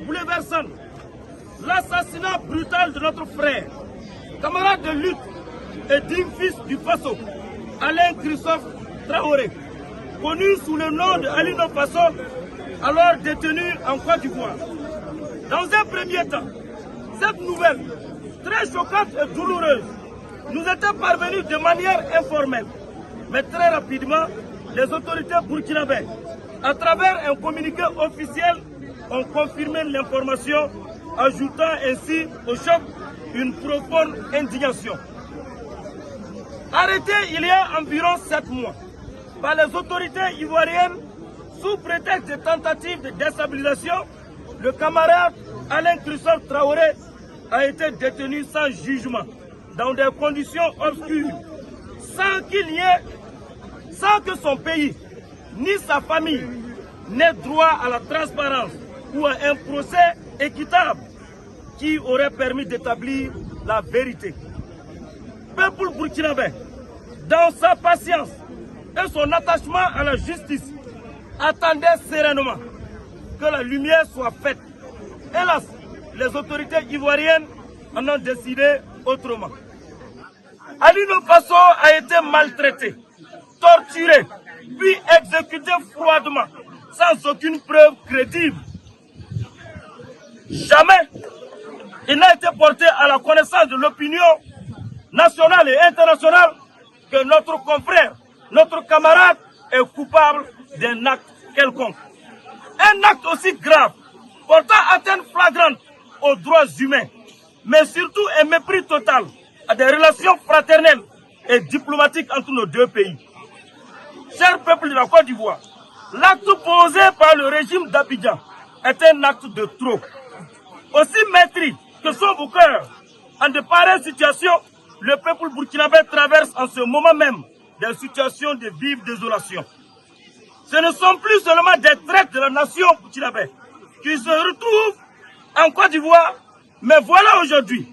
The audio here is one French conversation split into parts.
Bouleversant, l'assassinat brutal de notre frère, camarade de lutte et digne fils du Faso, Alain Christophe Traoré, connu sous le nom de Alino Faso, alors détenu en Côte d'Ivoire. Dans un premier temps, cette nouvelle, très choquante et douloureuse, nous était parvenue de manière informelle. Mais très rapidement, les autorités burkinabées, à travers un communiqué officiel, ont confirmé l'information, ajoutant ainsi au choc une profonde indignation. Arrêté il y a environ 7 mois par les autorités ivoiriennes sous prétexte de tentatives de déstabilisation, le camarade Alain Christophe Traoré a été détenu sans jugement, dans des conditions obscures, sans que son pays ni sa famille n'aient droit à la transparence ou à un procès équitable qui aurait permis d'établir la vérité. Peuple burkinabé, dans sa patience et son attachement à la justice, attendait sereinement que la lumière soit faite. Hélas, les autorités ivoiriennes en ont décidé autrement. Alino Faso a été maltraité, torturé, puis exécuté froidement, sans aucune preuve crédible. Jamais il n'a été porté à la connaissance de l'opinion nationale et internationale que notre confrère, notre camarade est coupable d'un acte quelconque. Un acte aussi grave, portant atteinte flagrante aux droits humains, mais surtout un mépris total à des relations fraternelles et diplomatiques entre nos deux pays. Cher peuple de la Côte d'Ivoire, l'acte posé par le régime d'Abidjan est un acte de trop. Aussi maîtris que sont vos cœurs, en de pareilles situations, le peuple burkinabé traverse en ce moment même des situations de vive désolation. Ce ne sont plus seulement des traîtres de la nation burkinabé qui se retrouvent en Côte d'Ivoire, mais voilà aujourd'hui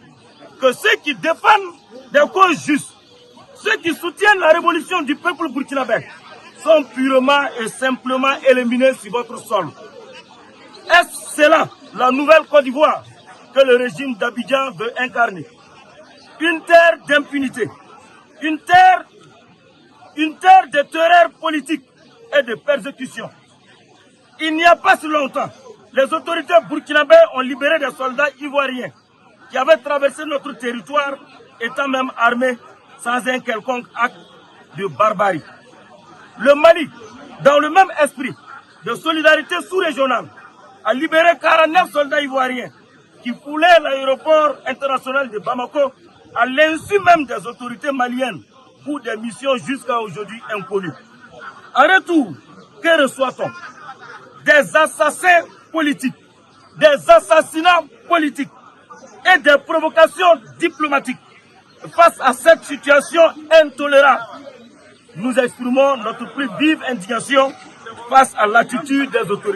que ceux qui défendent des causes justes, ceux qui soutiennent la révolution du peuple burkinabé, sont purement et simplement éliminés sur votre sol. Est-ce cela la nouvelle Côte d'Ivoire que le régime d'Abidjan veut incarner? Une terre d'impunité, une terre de terreur politique et de persécution. Il n'y a pas si longtemps, les autorités burkinabées ont libéré des soldats ivoiriens qui avaient traversé notre territoire, étant même armés sans un quelconque acte de barbarie. Le Mali, dans le même esprit de solidarité sous-régionale, a libéré 49 soldats ivoiriens qui foulaient l'aéroport international de Bamako à l'insu même des autorités maliennes pour des missions jusqu'à aujourd'hui inconnues. En retour, que reçoit-on? Des assassins politiques, des assassinats politiques et des provocations diplomatiques. Face à cette situation intolérable, nous exprimons notre plus vive indignation face à l'attitude des autorités.